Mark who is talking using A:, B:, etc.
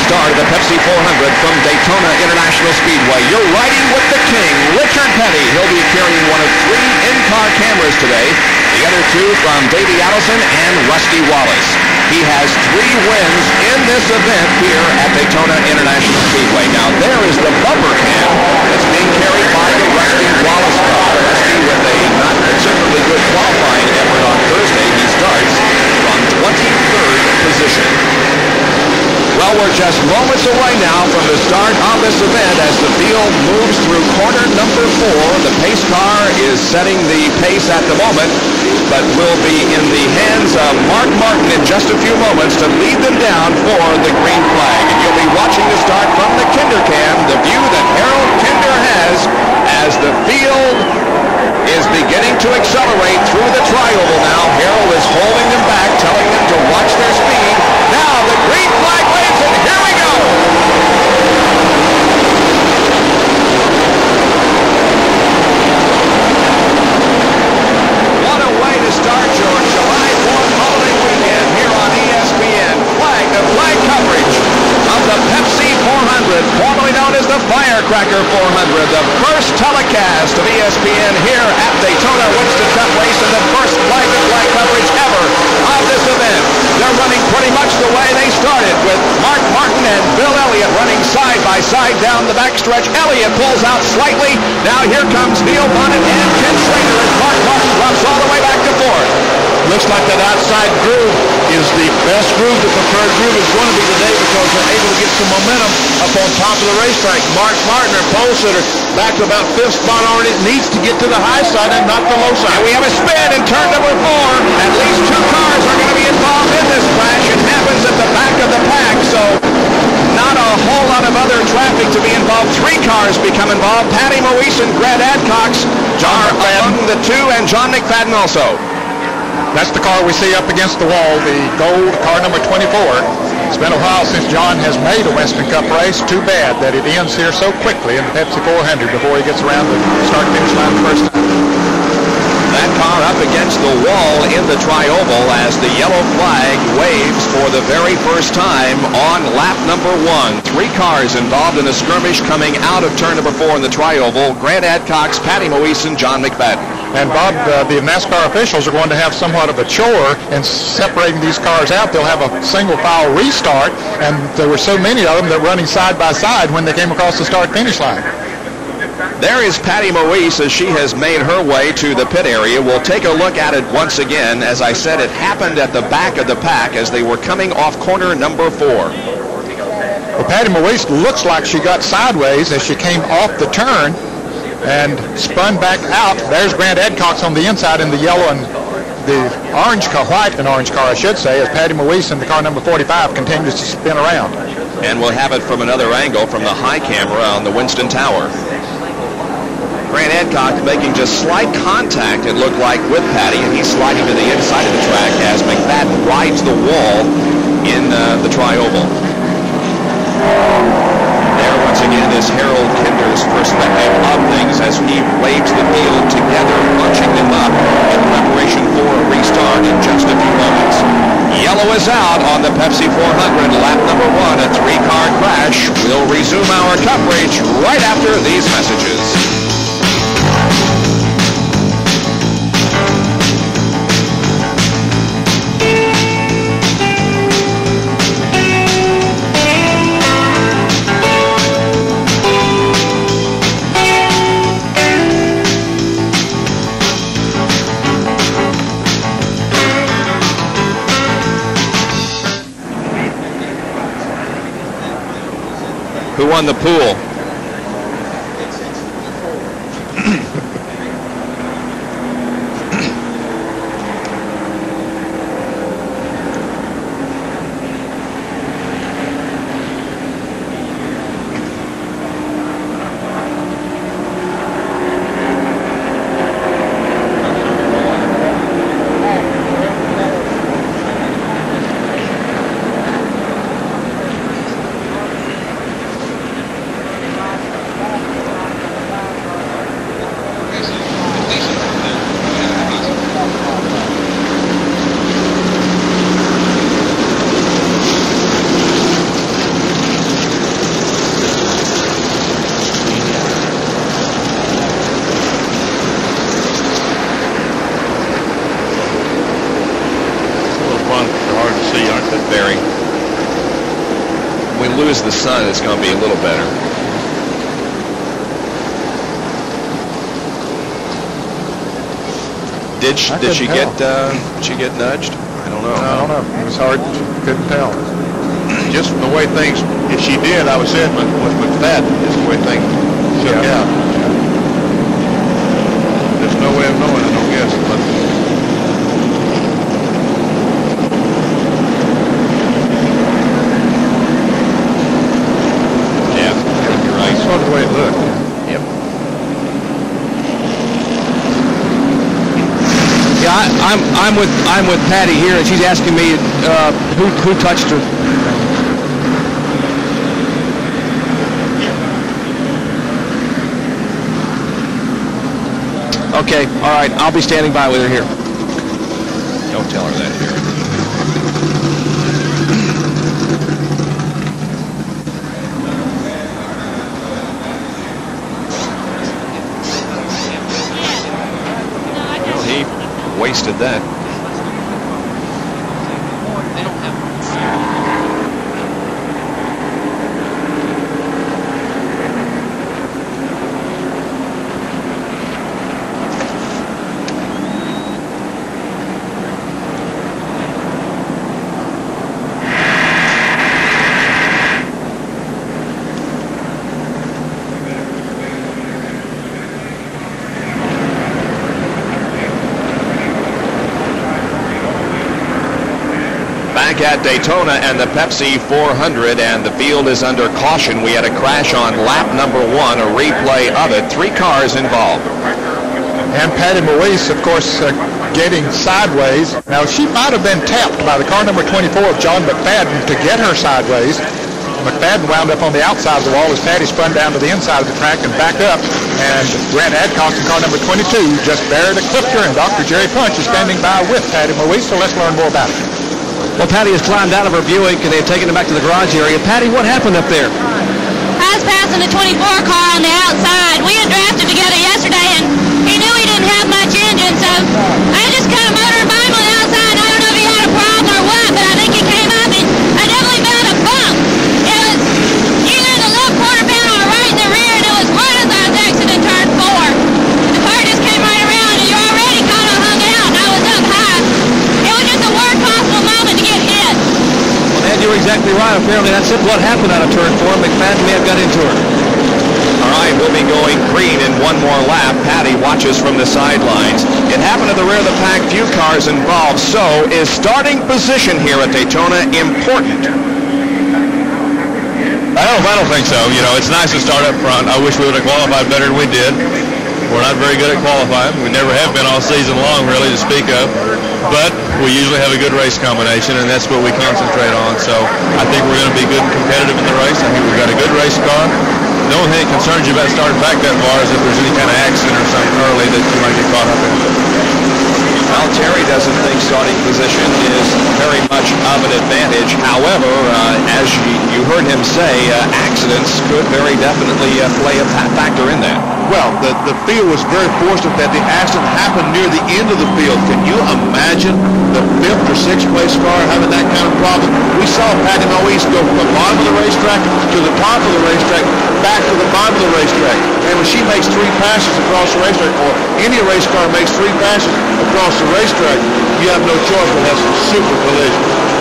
A: start of the Pepsi 400 from Daytona International Speedway. You're riding with the king, Richard Petty. He'll be carrying one of 3 in-car cameras today. The other 2 from Davey Allison and Rusty Wallace. He has 3 wins in this event here at Daytona International Speedway. Now there is the bumper cam that's being carried by the Rusty Wallace car. Rusty with a not particularly good qualifying effort on Thursday. He starts from 23rd position. Well, we're just moments away now from the start of this event as the field moves through corner number 4. The pace car is setting the pace at the moment, but will be in the hands of Mark Martin in just a few moments to lead them down for the green flag. And you'll be watching the start from the Kinder cam, the view that Harold Kinder has as the field is beginning to accelerate through the tri-oval now. Harold is holding them back, telling them to watch their speed. Now the green flag waves, and here we go! What a way to start your July 4th holiday weekend here on ESPN. The flag coverage of the Pepsi 400, formerly known as the Firecracker 400, the first telecast of ESPN here at Daytona Winston Cup race, and the first flag-to-flag coverage ever of this event. They're running pretty much the way they started, with Mark Martin and Bill Elliott running side by side down the backstretch. Elliott pulls out slightly. Now here comes Neil Bonnet and Ken Schrader as Mark Martin drops all the way back to 4th.
B: Looks like that outside groove is the best groove. The preferred groove is going to be today because they're able to get some momentum up on top of the racetrack. Mark Martin, our pole sitter, back to about 5th spot already. Needs to get to the high side and not the low side.
A: And we have a spin in turn number 4. At least 2 cars are going to be involved in this crash. It happens at the back of the pack, so not a whole lot of other traffic to be involved. 3 cars become involved. Patty Moise and Grant Adcox are among the 2, and John McFadden also.
C: That's the car we see up against the wall, the gold car number 24. It's been a while since John has made a Winston Cup race. Too bad that it ends here so quickly in the Pepsi 400 before he gets around the start-finish line the first time.
A: That car up against the wall in the tri-oval as the yellow flag waves for the very first time on lap number 1. 3 cars involved in a skirmish coming out of turn number 4 in the tri-oval. Grant Adcox, Patty Moise, and John McFadden. And
C: Bob, the NASCAR officials are going to have somewhat of a chore in separating these cars out. They'll have a single file restart, and there were so many of them that running side by side when they came across the start-finish line.
A: There is Patty Moise as she has made her way to the pit area. We'll take a look at it once again. As I said, it happened at the back of the pack as they were coming off corner number 4.
C: Well, Patty Moise looks like she got sideways as she came off the turn and spun back out. There's Grant Adcox on the inside in the yellow and the orange car, white and orange car, I should say, as Patty Moise in the car number 45 continues to spin around.
A: And we'll have it from another angle from the high camera on the Winston Tower. Grant Adcox making just slight contact, it looked like, with Patty, and he's sliding to the inside of the track as McFadden rides the wall in the tri-oval. There once again is Harold Kinder's perspective of things as he waves the field together, punching them up in preparation for a restart in just a few moments. Yellow is out on the Pepsi 400, lap number 1, a 3-car crash. We'll resume our coverage right after these messages. Who won the pool? as the sun, it's going to be a little better. Did she get nudged? I don't know.
C: I don't know. It was hard. Couldn't tell.
B: Just from the way things, if she did, I would say it with McFadden, just the way things shook out. There's no way of knowing, I don't guess. But
A: yeah, you're right.
C: That's sort of the way it looked.
A: Yep.
D: Yeah, I'm with Patty here, and she's asking me who touched her. Okay, all right, I'll be standing by with her here.
A: Don't tell her that here. Well, he wasted that. At Daytona and the Pepsi 400, and the field is under caution. We had a crash on lap number 1, a replay of it. 3 cars involved.
C: And Patty Moise, of course, getting sideways. Now, she might have been tapped by the car number 24 of John McFadden to get her sideways. McFadden wound up on the outside of the wall as Patty spun down to the inside of the track and back up. And Grant Adcox in car number 22 just barely clipped her, and Dr. Jerry Punch is standing by with Patty Moise, so let's learn more about it.
D: Well, Patty has climbed out of her Buick, and they've taken her back to the garage area. Patty, what happened up there?
E: I was passing the 24 car on the outside. We had drafted together yesterday, and he knew he didn't have much engine, so I just kind of motored by him on the outside. I don't know if he had a problem or what, but I think he came up, and I definitely felt a bump. It was either in the left quarter panel or right in the rear, and it was right as I was exiting turn 4. The car just came right around, and you already kind of hung out, and I was up high. It was just the worst possible moment to get hit.
D: Well, Ed, you're exactly right. Apparently that's what happened out of turn 4. McFadden may have got into her.
A: All right, we'll be going green in one more lap. Patty watches from the sidelines. It happened at the rear of the pack, few cars involved. So is starting position here at Daytona important?
B: I don't think so. You know, it's nice to start up front. I wish we would have qualified better than we did. We're not very good at qualifying. We never have been all season long, really, to speak of. But we usually have a good race combination, and that's what we concentrate on. So I think we're going to be good and competitive in the race. I think we've got a good race car. The only thing that concerns you about starting back that far is if there's any kind of accident or something early that you might get caught up in.
A: Well, Terry doesn't think starting position is very much of an advantage. However, as you heard him say, accidents could very definitely play a factor in that.
B: Well, the field was very fortunate that the accident happened near the end of the field. Can you imagine the 5th or 6th place car having that kind of problem? We saw Patty Moise go from the bottom of the racetrack to the top of the racetrack, back to the bottom of the racetrack. And when she makes 3 passes across the racetrack, or any race car makes 3 passes across the racetrack, you have no choice but have some super collisions.